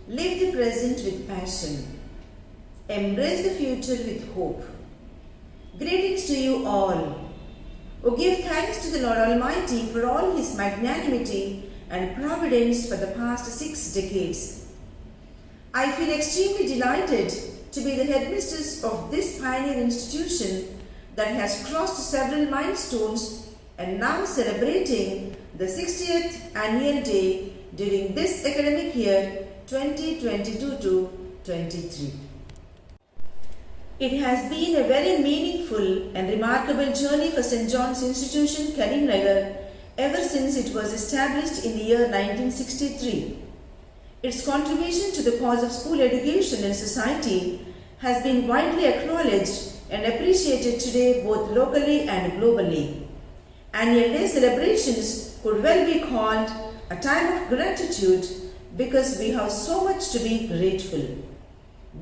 Live the present with passion. Embrace the future with hope. Greetings to you all. Oh, give thanks to the Lord Almighty for all His magnanimity and providence for the past 6 decades. I feel extremely delighted to be the headmistress of this pioneer institution that has crossed several milestones and now celebrating the 60th annual day during this academic year 2022-23. It has been a very meaningful and remarkable journey for St. John's Institution, Karimnagar, ever since it was established in the year 1963. Its contribution to the cause of school education and society has been widely acknowledged and appreciated today both locally and globally. Annual Day celebrations could well be called a time of gratitude because we have so much to be grateful.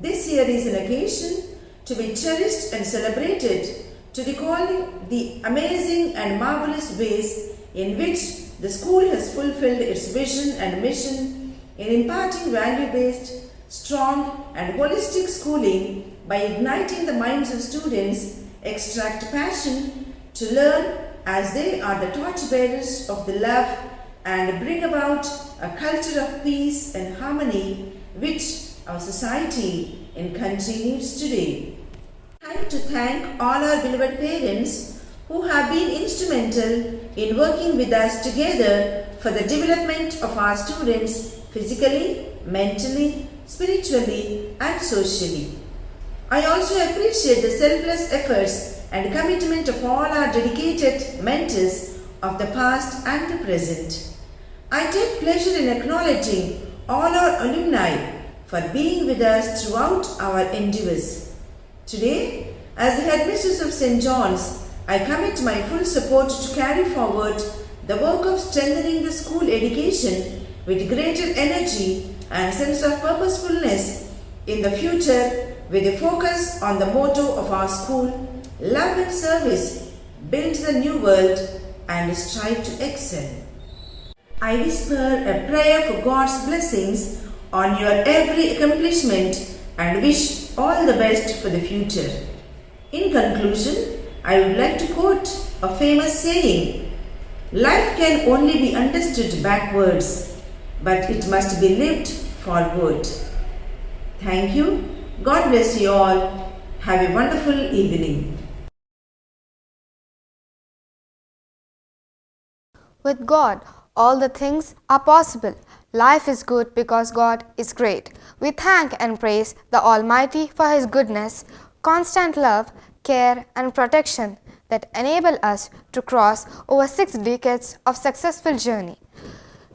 This year is an occasion to be cherished and celebrated to recall the amazing and marvelous ways in which the school has fulfilled its vision and mission in imparting value-based, strong and holistic schooling by igniting the minds of students, extract passion to learn as they are the torchbearers of the love and bring about a culture of peace and harmony which our society and country needs today. I would like to thank all our beloved parents who have been instrumental in working with us together for the development of our students physically, mentally, spiritually and socially. I also appreciate the selfless efforts and commitment of all our dedicated mentors of the past and the present. I take pleasure in acknowledging all our alumni for being with us throughout our endeavours. Today, as the headmistress of St. John's, I commit my full support to carry forward the work of strengthening the school education with greater energy and sense of purposefulness in the future with a focus on the motto of our school, love and service, build the new world and strive to excel. I whisper a prayer for God's blessings on your every accomplishment and wish all the best for the future. In conclusion, I would like to quote a famous saying, "Life can only be understood backwards, but it must be lived forward." Thank you. God bless you all. Have a wonderful evening. With God, all the things are possible. Life is good because God is great. We thank and praise the Almighty for His goodness, constant love, care and protection that enable us to cross over 6 decades of successful journey.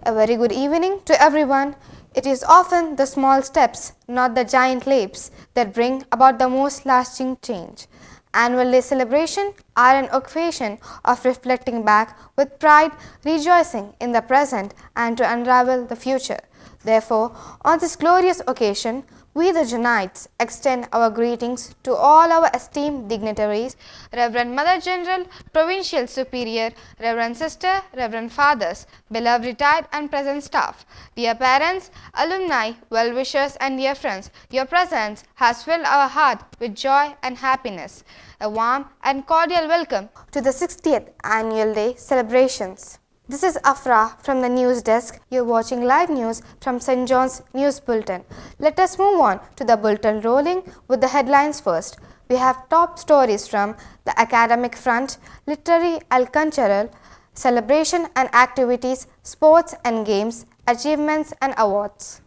A very good evening to everyone. It is often the small steps, not the giant leaps, that bring about the most lasting change. Annual Day celebration are an occasion of reflecting back with pride, rejoicing in the present and to unravel the future. Therefore, on this glorious occasion, we the Johnites extend our greetings to all our esteemed dignitaries, Reverend Mother General, Provincial Superior, Reverend Sister, Reverend Fathers, beloved retired and present staff, dear parents, alumni, well-wishers and dear friends, your presence has filled our heart with joy and happiness. A warm and cordial welcome to the 60th Annual Day celebrations. This is Afra from the news desk. You're watching live news from St. John's News Bulletin. Let us move on to the bulletin rolling with the headlines first. We have top stories from the academic front, literary and cultural, celebration and activities, sports and games, achievements and awards.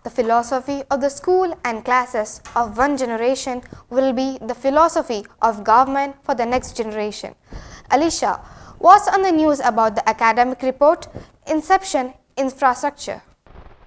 The philosophy of the school and classes of one generation will be the philosophy of government for the next generation. Alicia, what's on the news about the academic report, Inception Infrastructure?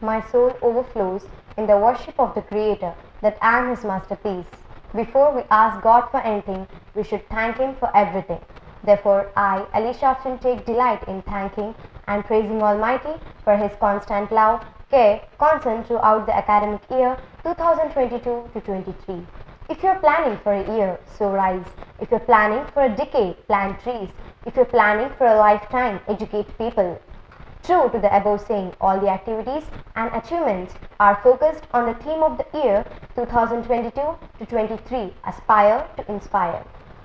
My soul overflows in the worship of the Creator that I am His masterpiece. Before we ask God for anything, we should thank Him for everything. Therefore, I, Alicia, often take delight in thanking and praising Almighty for His constant love, care, concern throughout the academic year 2022-23. If you're planning for a year, sow rise. If you're planning for a decade, plant trees. If you're planning for a lifetime, educate people. True to the above saying, all the activities and achievements are focused on the theme of the year 2022 to 23, Aspire to Inspire.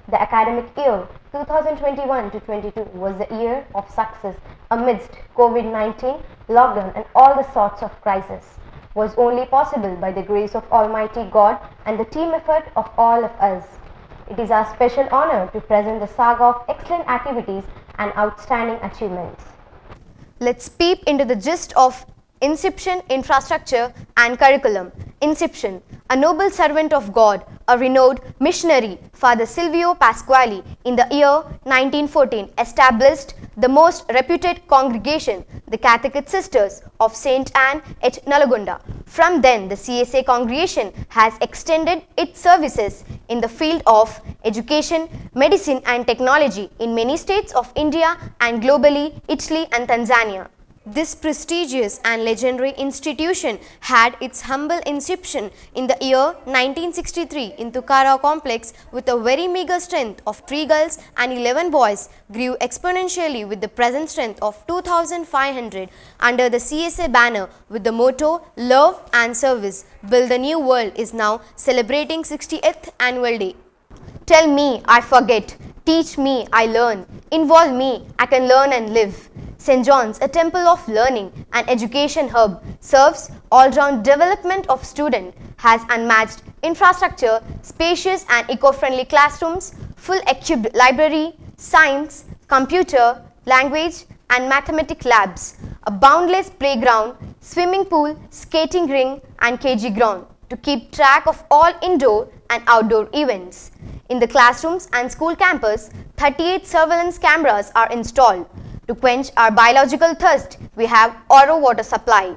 The academic year 2021 to 22 was the year of success amidst COVID-19, lockdown and all the sorts of crises. Was only possible by the grace of Almighty God and the team effort of all of us. It is our special honor to present the saga of excellent activities and outstanding achievements. Let's peep into the gist of Inception, Infrastructure and Curriculum. Inception. A noble servant of God, a renowned missionary, Father Silvio Pasquale, in the year 1914 established the most reputed congregation, the Catholic Sisters of St. Anne at Nalagunda. From then, the CSA congregation has extended its services in the field of education, medicine and technology in many states of India and globally, Italy and Tanzania. This prestigious and legendary institution had its humble inception in the year 1963 in Tukara complex with a very meager strength of 3 girls and 11 boys, grew exponentially with the present strength of 2,500 under the CSA banner with the motto Love and Service. Build the New World is now celebrating 68th annual day. Tell me, I forget. Teach me, I learn. Involve me, I can learn and live. St. John's, a temple of learning and education hub, serves all-round development of student, has unmatched infrastructure, spacious and eco-friendly classrooms, full-equipped library, science, computer, language and mathematics labs, a boundless playground, swimming pool, skating ring and KG ground to keep track of all indoor and outdoor events. In the classrooms and school campus, 38 surveillance cameras are installed. To quench our biological thirst, we have RO water supply.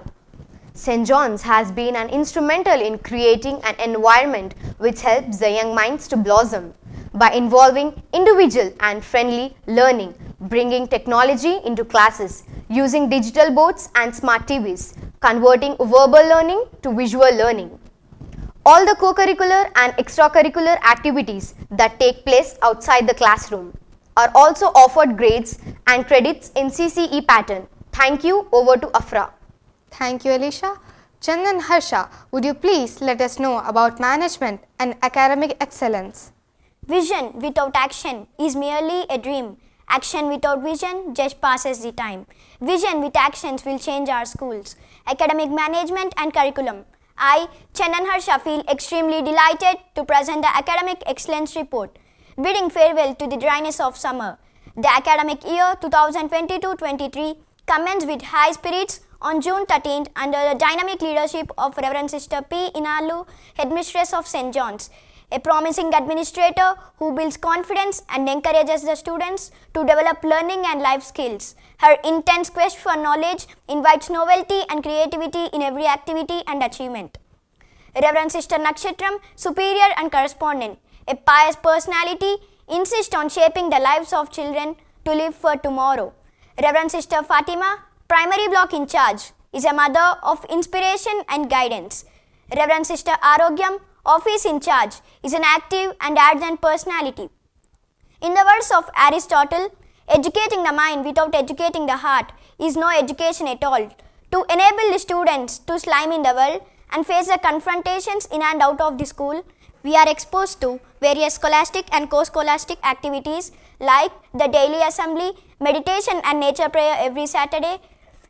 St. John's has been an instrumental in creating an environment which helps the young minds to blossom by involving individual and friendly learning, bringing technology into classes, using digital boards and smart TVs, converting verbal learning to visual learning. All the co-curricular and extracurricular activities that take place outside the classroom are also offered grades and credits in CCE pattern. Thank you. Over to Afra. Thank you, Alicia. Chandan Harsha, would you please let us know about management and academic excellence? Vision without action is merely a dream. Action without vision just passes the time. Vision with actions will change our schools. Academic management and curriculum. I, Chandan Harsha, feel extremely delighted to present the Academic Excellence Report, bidding farewell to the dryness of summer. The academic year 2022-23 commenced with high spirits on June 13th under the dynamic leadership of Reverend Sister P. Inalu, Headmistress of St. John's, a promising administrator who builds confidence and encourages the students to develop learning and life skills. Her intense quest for knowledge invites novelty and creativity in every activity and achievement. Reverend Sister Nakshatram, Superior and Correspondent, a pious personality, insists on shaping the lives of children to live for tomorrow. Reverend Sister Fatima, Primary Block in charge, is a mother of inspiration and guidance. Reverend Sister Arogyam, Office in charge, is an active and ardent personality. In the words of Aristotle, educating the mind without educating the heart is no education at all. To enable the students to slime in the world and face the confrontations in and out of the school, we are exposed to various scholastic and co-scholastic activities like the daily assembly, meditation and nature prayer every Saturday,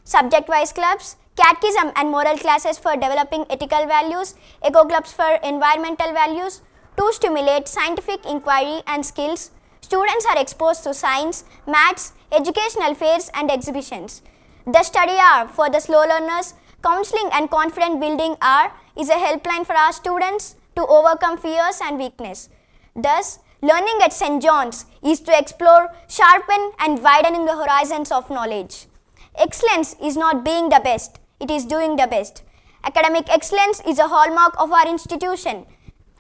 subject-wise clubs, catechism and moral classes for developing ethical values, eco clubs for environmental values. To stimulate scientific inquiry and skills, students are exposed to science, maths, educational fairs and exhibitions. The study hour for the slow learners, counseling and confidence building hour is a helpline for our students to overcome fears and weakness. Thus, learning at St. John's is to explore, sharpen and widening the horizons of knowledge. Excellence is not being the best, it is doing the best. Academic excellence is a hallmark of our institution.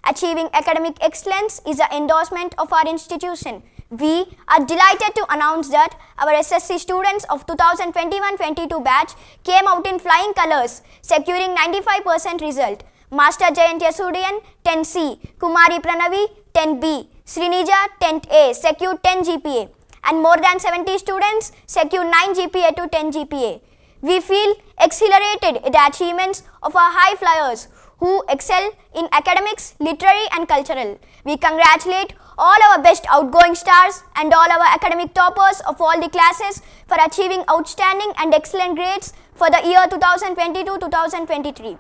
Achieving academic excellence is the endorsement of our institution. We are delighted to announce that our SSC students of 2021-22 batch came out in flying colors, securing 95% result. Master Jayant Yasudian 10C, Kumari Pranavi 10B, Srinija 10A secured 10 GPA. and more than 70 students secured 9 GPA to 10 GPA. We feel exhilarated at the achievements of our high flyers who excel in academics, literary and cultural. We congratulate all our best outgoing stars and all our academic toppers of all the classes for achieving outstanding and excellent grades for the year 2022-2023.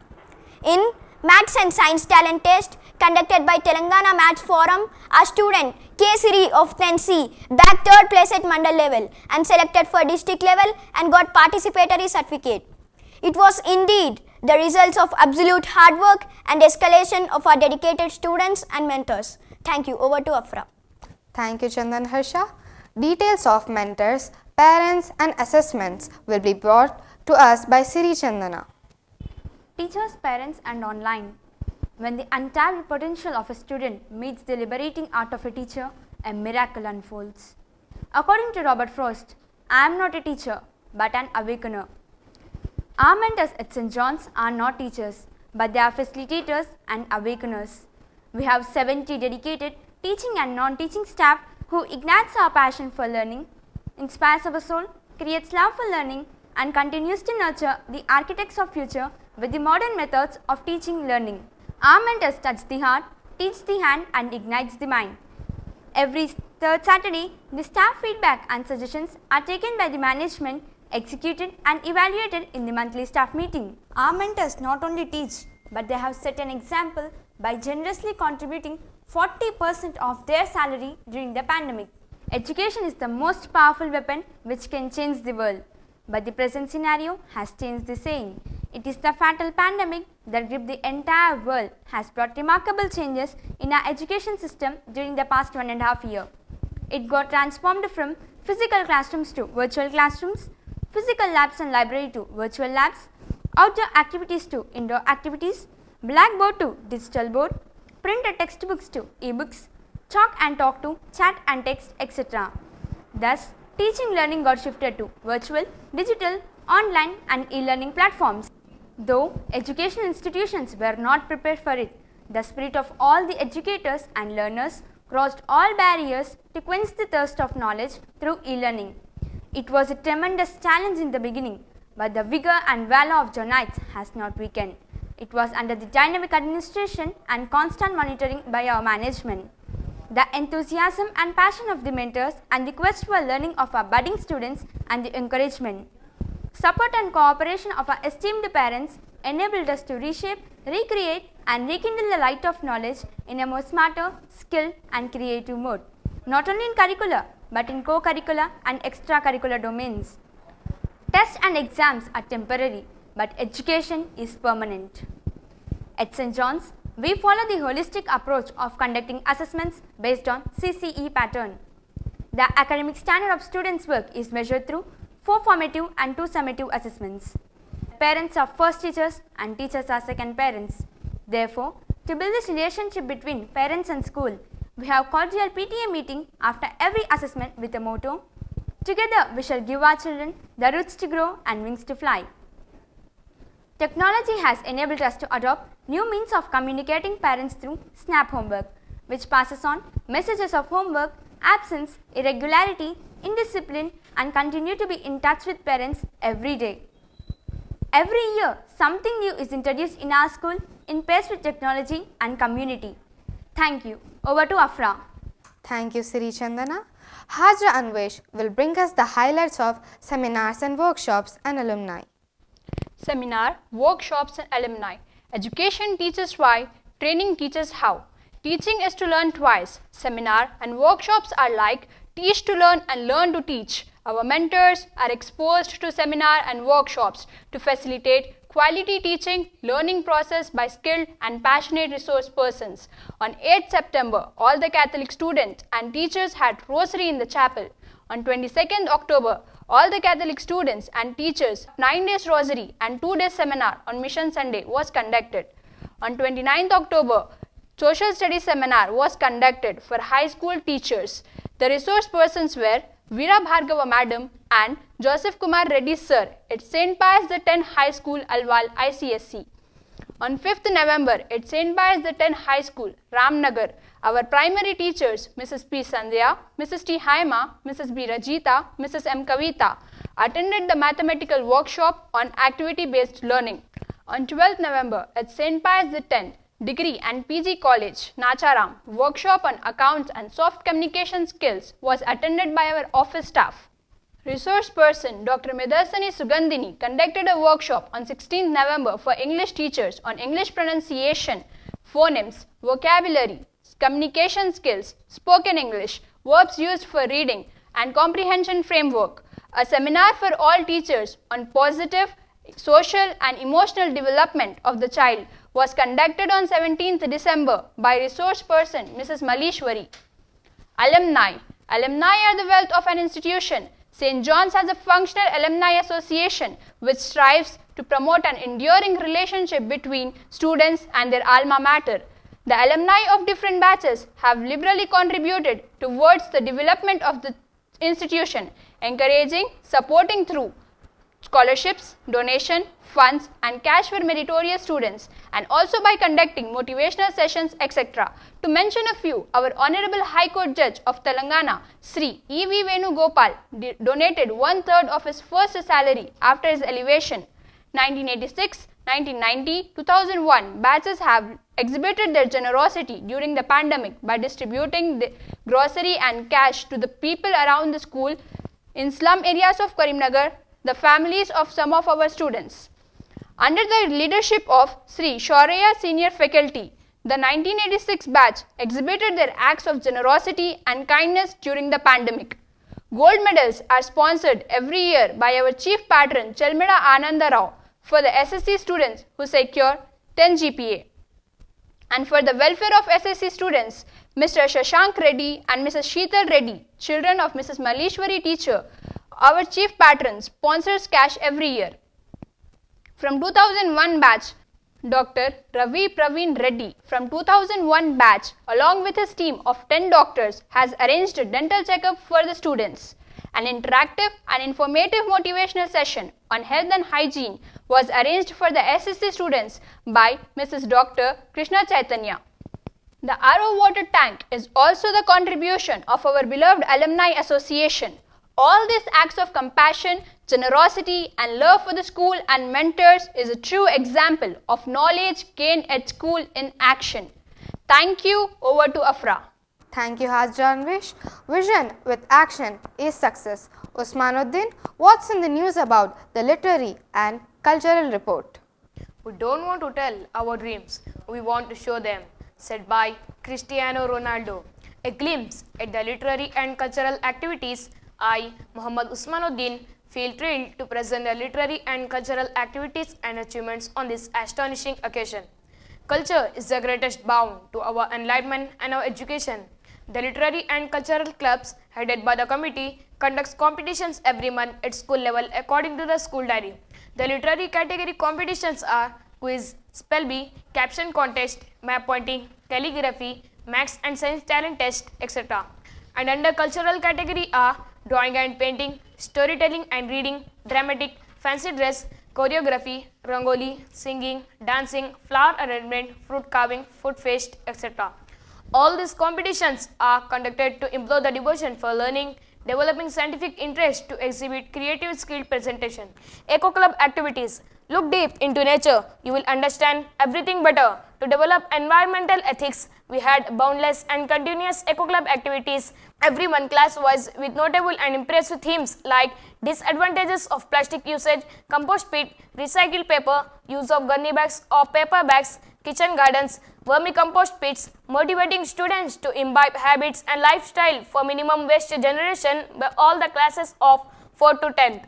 In Maths and Science Talent Test conducted by Telangana Maths Forum, our student K. Siri of 10C bagged 3rd place at Mandal level and selected for district level and got participatory certificate. It was indeed the results of absolute hard work and escalation of our dedicated students and mentors. Thank you. Over to Afra. Thank you, Chandan Harsha. Details of mentors, parents and assessments will be brought to us by Siri Chandana. Teachers, parents and online. When the untapped potential of a student meets the liberating art of a teacher, a miracle unfolds. According to Robert Frost, I am not a teacher but an awakener. Our mentors at St. John's are not teachers but they are facilitators and awakeners. We have 70 dedicated teaching and non-teaching staff who ignites our passion for learning, inspires our soul, creates love for learning and continues to nurture the architects of future with the modern methods of teaching learning. Our mentors touch the heart, teach the hand and ignites the mind. Every third Saturday, the staff feedback and suggestions are taken by the management, executed and evaluated in the monthly staff meeting. Our mentors not only teach, but they have set an example by generously contributing 40% of their salary during the pandemic. Education is the most powerful weapon which can change the world. But the present scenario has changed the saying. It is the fatal pandemic that gripped the entire world has brought remarkable changes in our education system during the past 1.5 years. It got transformed from physical classrooms to virtual classrooms, physical labs and library to virtual labs, outdoor activities to indoor activities, blackboard to digital board, printed textbooks to e-books, chalk and talk to chat and text, etc. Thus, teaching learning got shifted to virtual, digital, online and e-learning platforms. Though educational institutions were not prepared for it, the spirit of all the educators and learners crossed all barriers to quench the thirst of knowledge through e-learning. It was a tremendous challenge in the beginning, but the vigor and valor of Johnites has not weakened. It was under the dynamic administration and constant monitoring by our management. The enthusiasm and passion of the mentors and the quest for learning of our budding students and the encouragement, support and cooperation of our esteemed parents enabled us to reshape, recreate and rekindle the light of knowledge in a more smarter, skilled and creative mode, not only in curricula but in co-curricular and extracurricular domains. Tests and exams are temporary, but education is permanent. At St. John's, we follow the holistic approach of conducting assessments based on CCE pattern. The academic standard of students' work is measured through 4 formative and 2 summative assessments. Parents are first teachers and teachers are second parents. Therefore, to build this relationship between parents and school, we have cordial PTA meeting after every assessment with a motto, "Together we shall give our children the roots to grow and wings to fly." Technology has enabled us to adopt new means of communicating parents through Snap Homework, which passes on messages of homework, absence, irregularity, indiscipline and continue to be in touch with parents every day. Every year, something new is introduced in our school in pace with technology and community. Thank you. Over to Afra. Thank you, Siri Chandana. Hajra Anvesh will bring us the highlights of seminars and workshops and alumni. Seminar, workshops and alumni. Education teaches why, training teaches how. Teaching is to learn twice. Seminar and workshops are like teach to learn and learn to teach. Our mentors are exposed to seminar and workshops to facilitate quality teaching, learning process by skilled and passionate resource persons. On 8th September, all the Catholic students and teachers had rosary in the chapel. On 22nd October, all the Catholic students and teachers 9 days rosary and 2 days seminar on Mission Sunday was conducted. On 29th October, social studies seminar was conducted for high school teachers. The resource persons were Veera Bhargava Madam and Joseph Kumar Reddy Sir at St. Pius X High School, Alwal, ICSC. On 5th November, at St. Pius X High School, Ramnagar, Our primary teachers, Mrs. P. Sandhya, Mrs. T. Haima, Mrs. B. Rajita, Mrs. M. Kavita, attended the mathematical workshop on activity-based learning. On 12th November at St. Pius X Degree and PG College, Nacharam, workshop on accounts and soft communication skills was attended by our office staff. Resource person Dr. Medarsani Sugandhini conducted a workshop on 16th November for English teachers on English pronunciation, phonemes, vocabulary, communication skills, spoken English, verbs used for reading, and comprehension framework. A seminar for all teachers on positive, social and emotional development of the child was conducted on 17th December by resource person Mrs. Malishwari. Alumni. Alumni are the wealth of an institution. St. John's has a functional alumni association which strives to promote an enduring relationship between students and their alma mater. The alumni of different batches have liberally contributed towards the development of the institution, encouraging, supporting through scholarships, donation, funds and cash for meritorious students, and also by conducting motivational sessions, etc. To mention a few, our Honorable High Court Judge of Telangana, Sri E.V. Venugopal, donated 1/3 of his first salary after his elevation. 1986, 1990, 2001 batches have exhibited their generosity during the pandemic by distributing the grocery and cash to the people around the school in slum areas of Karimnagar, the families of some of our students. Under the leadership of Sri Shaurya Senior Faculty, the 1986 batch exhibited their acts of generosity and kindness during the pandemic. Gold medals are sponsored every year by our chief patron Chelmeda Ananda Rao for the SSC students who secure 10 GPA. And for the welfare of SSC students, Mr. Shashank Reddy and Mrs. Sheetal Reddy, children of Mrs. Malishwari teacher, our chief patron, sponsors cash every year. From 2001 batch, Dr. Ravi Praveen Reddy from 2001 batch along with his team of 10 doctors has arranged a dental checkup for the students. An interactive and informative motivational session on health and hygiene was arranged for the SSC students by Mrs. Dr. Krishna Chaitanya. The RO water tank is also the contribution of our beloved Alumni Association. All these acts of compassion, generosity and love for the school and mentors is a true example of knowledge gained at school in action. Thank you. Over to Afra. Thank you, Janvish. Vision with action is success. Usmanuddin, what's in the news about the literary and cultural report? We don't want to tell our dreams, we want to show them, said by Cristiano Ronaldo. A glimpse at the literary and cultural activities. I, Muhammad Usmanuddin, feel thrilled to present the literary and cultural activities and achievements on this astonishing occasion. Culture is the greatest bound to our enlightenment and our education. The literary and cultural clubs headed by the committee conducts competitions every month at school level according to the school diary. The literary category competitions are quiz, spell bee, caption contest, map pointing, calligraphy, maths and science talent test, etc. And under cultural category are drawing and painting, storytelling and reading, dramatic, fancy dress, choreography, rangoli, singing, dancing, flower arrangement, fruit carving, food feast, etc. All these competitions are conducted to implore the devotion for learning, developing scientific interest to exhibit creative skill presentation. Eco Club activities. Look deep into nature, you will understand everything better. To develop environmental ethics, we had boundless and continuous Eco Club activities every month class-wise with notable and impressive themes like disadvantages of plastic usage, compost pit, recycled paper, use of gunny bags or paper bags, kitchen gardens, vermicompost pits, motivating students to imbibe habits and lifestyle for minimum waste generation by all the classes of 4 to 10th.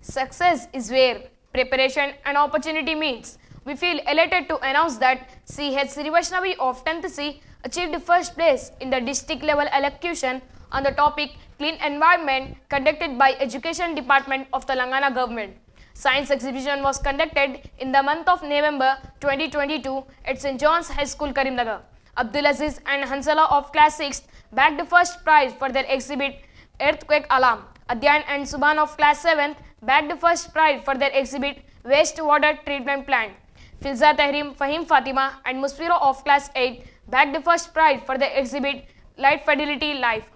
Success is where preparation and opportunity meets. We feel elated to announce that C.H. Srivashnavi of 10th C achieved the first place in the district level elocution on the topic Clean Environment conducted by Education Department of Telangana Government. Science exhibition was conducted in the month of November 2022 at St. John's High School, Karimnagar. Abdul Aziz and Hansala of class 6th bagged the first prize for their exhibit Earthquake Alarm. Adyan and Subhan of class 7th bagged the first prize for their exhibit Wastewater Treatment Plant. Filza Tahrim, Fahim Fatima and Musfiro of class 8 bagged the first prize for the exhibit Light Fidelity Life.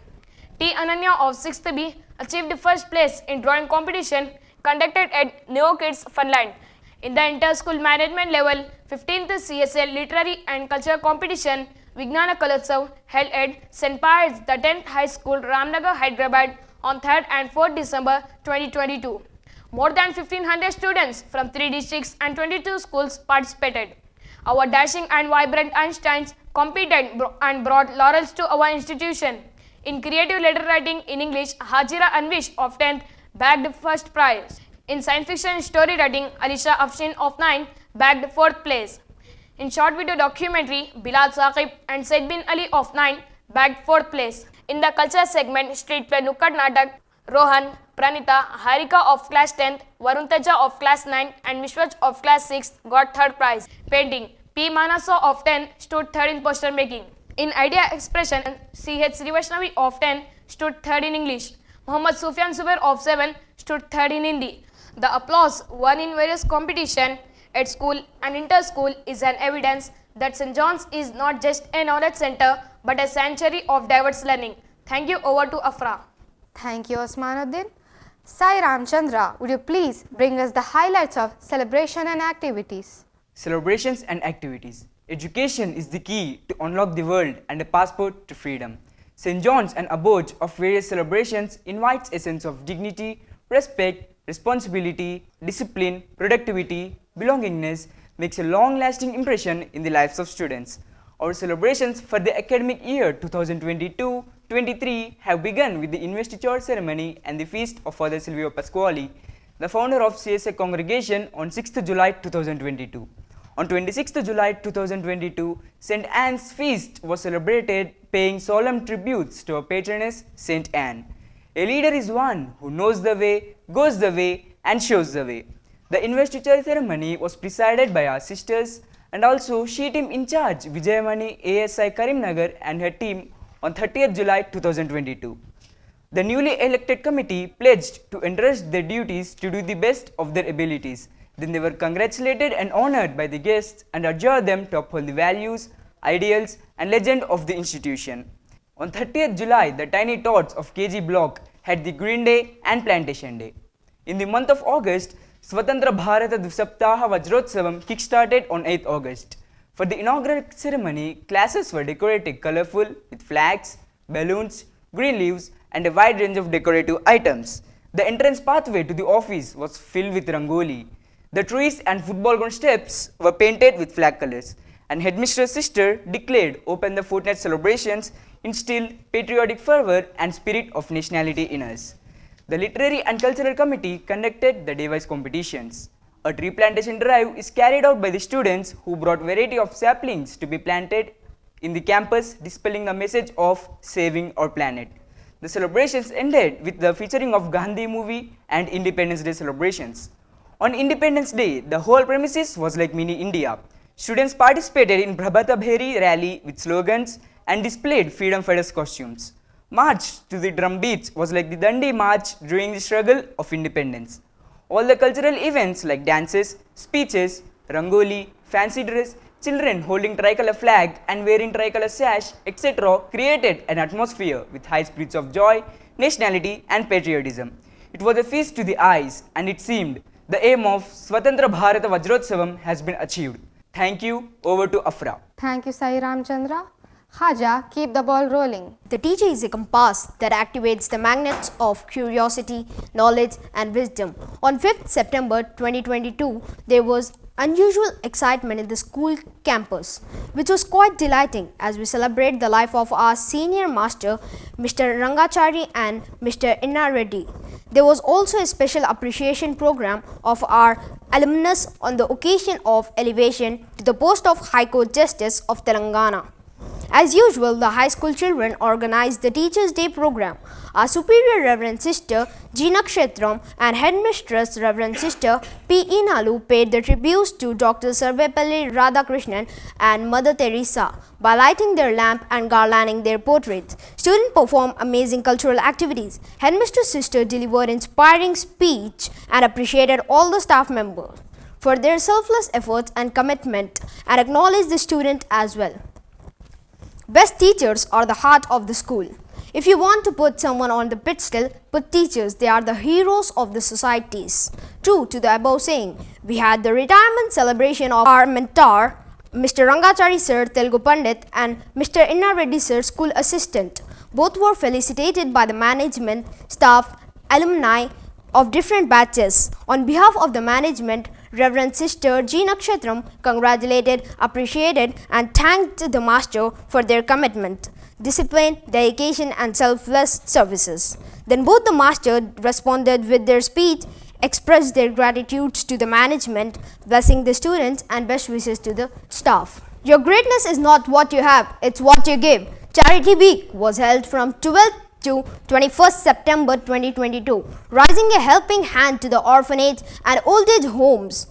T. Ananya of 6th B achieved the first place in drawing competition conducted at Neo Kids Funland. In the inter-school management level, 15th CSL Literary and Culture Competition Vijnana Kalotsav held at St. Pius the 10th High School, Ramnagar, Hyderabad on 3rd and 4th December 2022. More than 1500 students from 3 districts and 22 schools participated. Our dashing and vibrant Einsteins competed and brought laurels to our institution. In creative letter writing in English, Hajira Anvish of 10th bagged the first prize. In science fiction story writing, Alisha Afshin of 9th bagged 4th place. In short video documentary, Bilal Saqib and Said bin Ali of 9 bagged 4th place. In the culture segment, street play Nukkad Natak, Rohan, Pranita, Harika of class 10th, Varun Teja of class 9th and Vishwaj of class 6th got 3rd prize. Painting, P. Manaso of 10 stood 3rd in poster making. In idea expression, C.H. Srivashnavi of 10 stood 3rd in English. Muhammad Sufyan Zubair of 7 stood 3rd in Hindi. The applause won in various competitions at school and inter-school is an evidence that St. John's is not just a knowledge center but a sanctuary of diverse learning. Thank you. Over to Afra. Thank you, Osmanuddin. Sai Ramchandra, would you please bring us the highlights of celebration and activities? Celebrations and activities. Education is the key to unlock the world and a passport to freedom. St. John's and abode of various celebrations invites a sense of dignity, respect, responsibility, discipline, productivity, belongingness, makes a long-lasting impression in the lives of students. Our celebrations for the academic year 2022-23 have begun with the investiture ceremony and the feast of Father Silvio Pasquale, the founder of CSA congregation, on 6th July 2022. On 26th July 2022, St. Anne's feast was celebrated, paying solemn tributes to our patroness, St. Anne. A leader is one who knows the way, goes the way and shows the way. The investiture ceremony was presided by our sisters and also she team in charge Vijayamani ASI Karimnagar and her team on 30th July 2022. The newly elected committee pledged to entrust their duties to do the best of their abilities. Then they were congratulated and honored by the guests and adjured them to uphold the values, ideals and legend of the institution. On 30th July, the tiny tots of KG block had the Green Day and Plantation Day. In the month of August, Swatantra Bharata Dvipsaptaha Vajrotsavam kick-started on 8th August. For the inaugural ceremony, classes were decorated colorful with flags, balloons, green leaves and a wide range of decorative items. The entrance pathway to the office was filled with rangoli. The trees and football ground steps were painted with flag colors, and Headmistress' sister declared open the fortnight celebrations, instilled patriotic fervor and spirit of nationality in us. The Literary and Cultural Committee conducted the day-wise competitions. A tree plantation drive is carried out by the students who brought variety of saplings to be planted in the campus, dispelling the message of saving our planet. The celebrations ended with the featuring of Gandhi movie and Independence Day celebrations. On Independence Day, the whole premises was like mini India. Students participated in Prabhata Bheri rally with slogans and displayed freedom fighters costumes. March to the drum beats was like the Dandi March during the struggle of independence. All the cultural events like dances, speeches, rangoli, fancy dress, children holding tricolor flag and wearing tricolor sash, etc. created an atmosphere with high spirits of joy, nationality and patriotism. It was a feast to the eyes and it seemed the aim of Swatantra Bharata Vajrotsavam has been achieved. Thank you. Over to Afra. Thank you, Sai Ramchandra. Haja, keep the ball rolling. The teacher is a compass that activates the magnets of curiosity, knowledge and wisdom. On 5th September 2022, there was unusual excitement in the school campus, which was quite delighting as we celebrate the life of our senior master, Mr. Rangachari and Mr. Inna Reddy. There was also a special appreciation program of our alumnus on the occasion of elevation to the post of High Court Justice of Telangana. As usual, the high school children organized the Teachers' Day program. Our Superior Reverend Sister G. Nakshetram and Headmistress Reverend Sister P. Inalu paid the tributes to Dr. Sarvepalli Radhakrishnan and Mother Teresa by lighting their lamp and garlanding their portraits. Students performed amazing cultural activities. Headmistress Sister delivered inspiring speech and appreciated all the staff members for their selfless efforts and commitment and acknowledged the student as well. Best teachers are the heart of the school. If you want to put someone on the pedestal, put teachers. They are the heroes of the societies. True to the above saying, we had the retirement celebration of our mentor, Mr. Rangachari Sir, Telugu Pandit, and Mr. Inna Reddy Sir, school assistant. Both were felicitated by the management, staff, alumni of different batches. On behalf of the management, Reverend Sister G. Nakshatram congratulated, appreciated and thanked the master for their commitment, discipline, dedication and selfless services. Then both the master responded with their speech, expressed their gratitude to the management, blessing the students and best wishes to the staff. Your greatness is not what you have, it's what you give. Charity Week was held from 12th to 21st September 2022, raising a helping hand to the orphanage and old age homes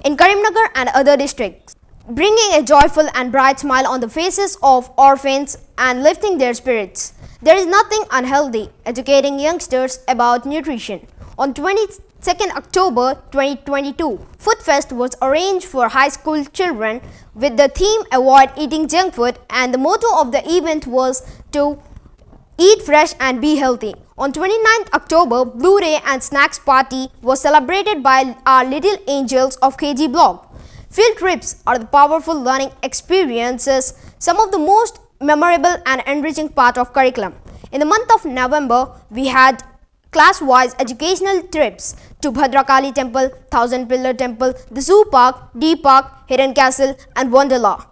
in Karimnagar and other districts, bringing a joyful and bright smile on the faces of orphans and lifting their spirits. There is nothing unhealthy educating youngsters about nutrition. On 22nd October 2022, Food Fest was arranged for high school children with the theme Avoid Eating Junk Food, and the motto of the event was to eat fresh and be healthy. On 29th October, Blu-ray and Snacks Party was celebrated by our Little Angels of KG Block. Field trips are the powerful learning experiences, some of the most memorable and enriching part of curriculum. In the month of November, we had class-wise educational trips to Bhadrakali Temple, Thousand Pillar Temple, the Zoo Park, D Park, Hidden Castle and Wonderla.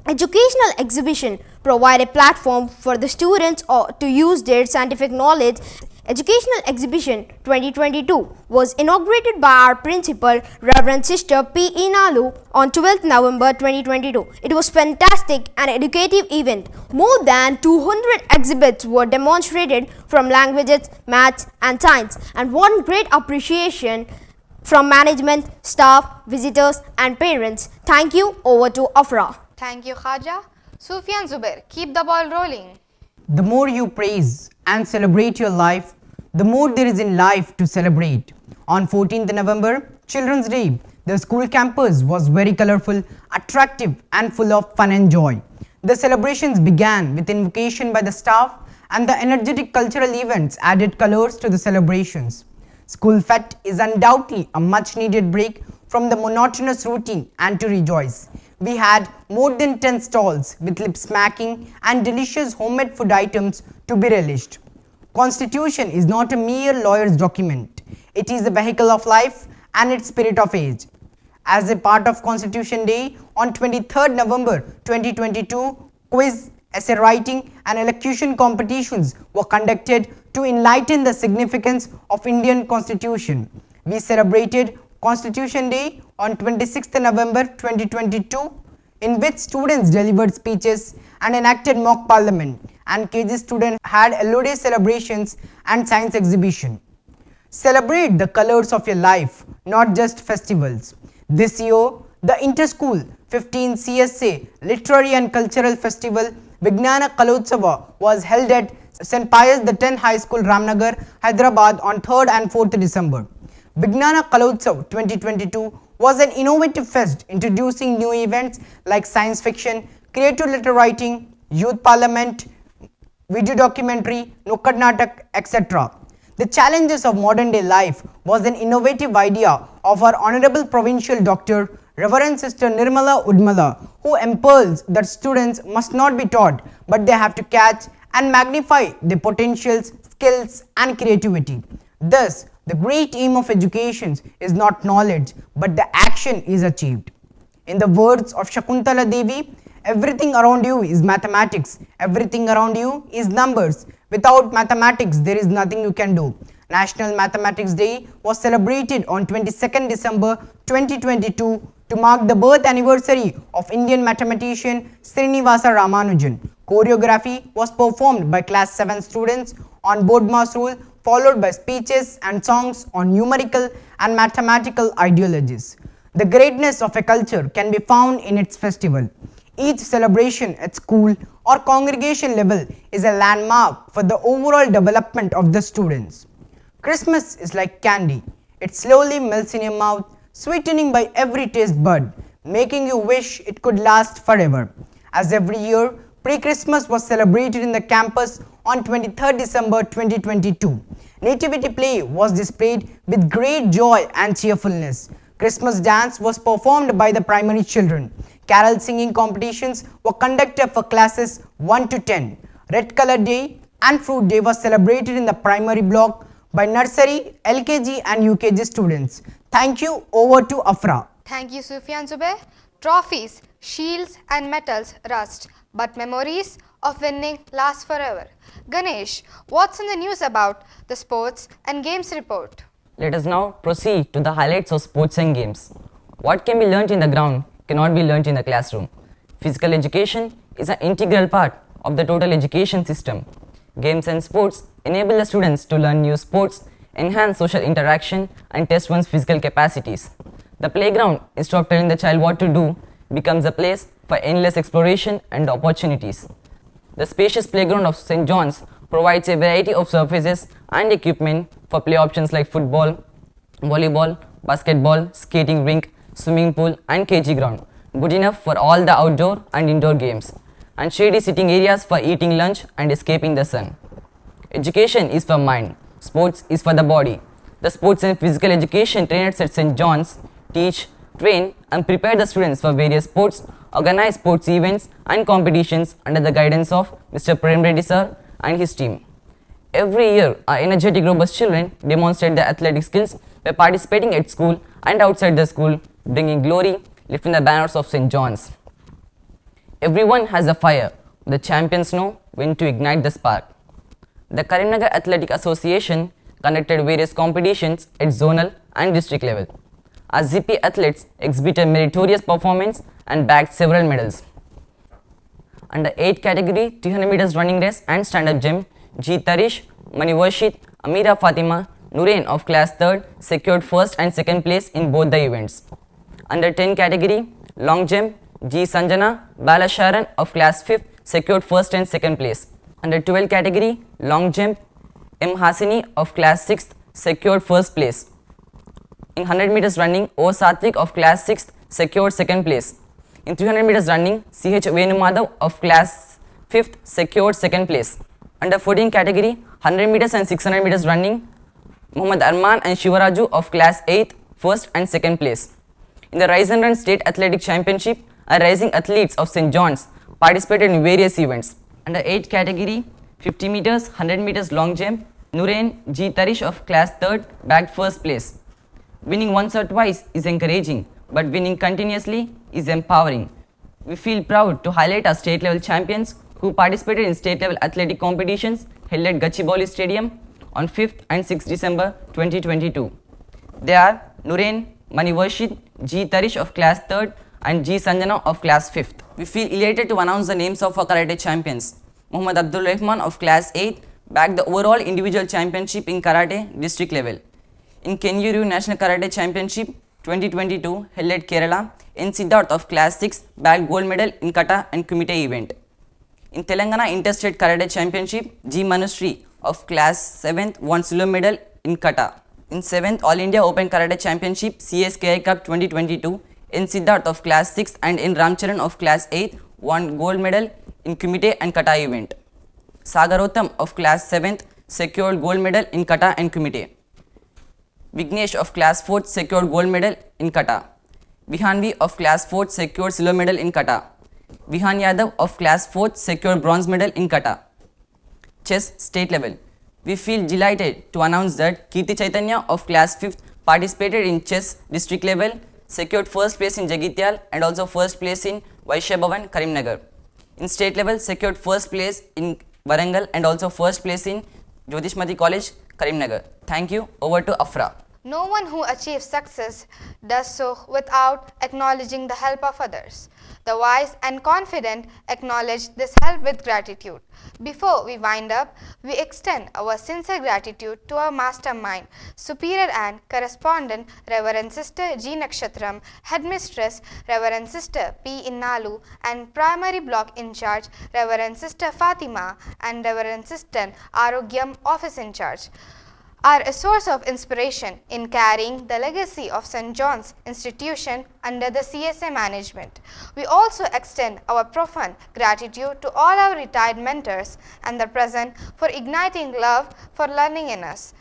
Educational exhibition provide a platform for the students to use their scientific knowledge. Educational Exhibition 2022 was inaugurated by our principal, Reverend Sister P. Inalu, on 12th November 2022. It was fantastic and educative event. More than 200 exhibits were demonstrated from languages, maths and science, and one great appreciation from management, staff, visitors and parents. Thank you. Over to Afra. Thank you, Khaja. Sufyan Zubair, keep the ball rolling. The more you praise and celebrate your life, the more there is in life to celebrate. On 14th November, Children's Day, the school campus was very colorful, attractive and full of fun and joy. The celebrations began with invocation by the staff, and the energetic cultural events added colors to the celebrations. School Fete is undoubtedly a much needed break from the monotonous routine and to rejoice. We had more than 10 stalls with lip smacking and delicious homemade food items to be relished. Constitution is not a mere lawyer's document. It is a vehicle of life and its spirit of age. As a part of Constitution Day on 23rd November 2022, quiz, essay writing and elocution competitions were conducted to enlighten the significance of Indian Constitution. We celebrated Constitution Day on 26th November 2022, in which students delivered speeches and enacted mock parliament, and KG students had LOD celebrations and science exhibition. Celebrate the colors of your life, not just festivals. This year, the Inter-School 15 CSA Literary and Cultural Festival Vijnana Kalotsava was held at St. Pius X High School, Ramnagar, Hyderabad on 3rd and 4th December. Vijnana Kalotsav 2022 was an innovative fest introducing new events like science fiction, creative letter writing, youth parliament, video documentary, Nukkad Natak, etc. The challenges of modern day life was an innovative idea of our Honorable Provincial Doctor, Reverend Sister Nirmala Udmala, who impels that students must not be taught, but they have to catch and magnify their potentials, skills and creativity. Thus, the great aim of education is not knowledge, but the action is achieved. In the words of Shakuntala Devi, everything around you is mathematics, everything around you is numbers. Without mathematics, there is nothing you can do. National Mathematics Day was celebrated on 22nd December 2022 to mark the birth anniversary of Indian mathematician Srinivasa Ramanujan. Choreography was performed by class 7 students on board mass rule, followed by speeches and songs on numerical and mathematical ideologies. The greatness of a culture can be found in its festival. Each celebration at school or congregation level is a landmark for the overall development of the students. Christmas is like candy. It slowly melts in your mouth, sweetening by every taste bud, making you wish it could last forever. As every year, Pre-Christmas was celebrated in the campus on 23rd December 2022. Nativity play was displayed with great joy and cheerfulness. Christmas dance was performed by the primary children. Carol singing competitions were conducted for classes 1 to 10. Red Color Day and Fruit Day was celebrated in the primary block by nursery, LKG and UKG students. Thank you. Over to Afra. Thank you, Sufyan Zubair. Trophies, shields and medals rust, but memories of winning last forever. Ganesh, what's in the news about the sports and games report? Let us now proceed to the highlights of sports and games. What can be learnt in the ground cannot be learnt in the classroom. Physical education is an integral part of the total education system. Games and sports enable the students to learn new sports, enhance social interaction and test one's physical capacities. The playground, instead of telling the child what to do, becomes a place for endless exploration and opportunities. The spacious playground of St. John's provides a variety of surfaces and equipment for play options like football, volleyball, basketball, skating rink, swimming pool and KG ground, good enough for all the outdoor and indoor games, and shady sitting areas for eating lunch and escaping the sun. Education is for mind, sports is for the body. The sports and physical education trainers at St. John's teach, train and prepare the students for various sports, organize sports events and competitions under the guidance of Mr. Prem Reddy sir and his team. Every year, our energetic, robust children demonstrate their athletic skills by participating at school and outside the school, bringing glory, lifting the banners of St. John's. Everyone has a fire. The champions know when to ignite the spark. The Karimnagar Athletic Association conducted various competitions at zonal and district level. Our ZP athletes exhibited meritorious performance and bagged several medals. Under 8 category 300 meters running race and stand-up gym, G. Tarish, Mani Warshit, Amira Fatima, Nurain of class 3rd secured first and second place in both the events. Under 10 category long jump, G. Sanjana, Bala Sharan of class 5th secured first and second place. Under 12 category long jump, M. Hasini of class 6th secured first place. In 100 meters running, O. Satvik of class 6th secured second place. In 300 meters running, C.H. Venumadhav of class 5th secured second place. Under 14 category, 100 meters and 600 meters running, Muhammad Arman and Shivaraju of class 8th first and second place. In the Rise and Run State Athletic Championship, our rising athletes of St. John's participated in various events. Under 8 category, 50 meters, 100 meters long jump, Nurain G. Tarish of class 3rd bagged first place. Winning once or twice is encouraging, but winning continuously is empowering. We feel proud to highlight our state level champions who participated in state level athletic competitions held at Gachibowli Stadium on 5th and 6th December 2022. They are Nurain Mani Warshit, G. Tarish of class 3rd and G. Sanjana of class 5th. We feel elated to announce the names of our karate champions. Muhammad Abdul Rahman of class 8 bagged the overall individual championship in karate district level. In Kenyuru National Karate Championship 2022 held at Kerala, N. Siddharth of class 6 bagged gold medal in kata and kumite event. In Telangana Interstate Karate Championship, G. Manushree of class 7th won silver medal in kata. In 7th All India Open Karate Championship CSKI Cup 2022, N. Siddharth of class 6 and N. Ramcharan of class 8 won gold medal in kumite and kata event. Sagarotham of class 7th secured gold medal in kata and kumite. Vignesh of class 4th secured gold medal in kata. Vihanvi of class 4th secured silver medal in kata. Vihan Yadav of class 4th secured bronze medal in kata. Chess state level. We feel delighted to announce that Kirti Chaitanya of class 5th participated in chess district level, secured first place in Jagityal and also first place in Vaishya Bhavan, Karimnagar. In state level, secured first place in Warangal and also first place in Jyotishmati College, Karimnagar. Thank you. Over to Afra. No one who achieves success does so without acknowledging the help of others. The wise and confident acknowledge this help with gratitude. Before we wind up, we extend our sincere gratitude to our mastermind, Superior and Correspondent Reverend Sister G. Nakshatram, Headmistress Reverend Sister P. Innalu, and Primary Block in Charge Reverend Sister Fatima and Reverend Sister Arogyam Office in Charge. are a source of inspiration in carrying the legacy of St. John's institution under the CSA management. We also extend our profound gratitude to all our retired mentors and the present for igniting love for learning in us.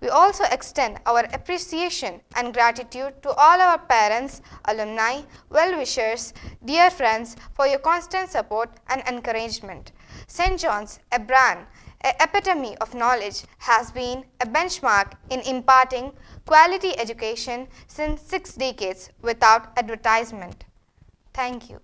We also extend our appreciation and gratitude to all our parents, alumni, well-wishers, dear friends for your constant support and encouragement. St. John's, a brand, an epitome of knowledge, has been a benchmark in imparting quality education since 6 decades without advertisement. Thank you.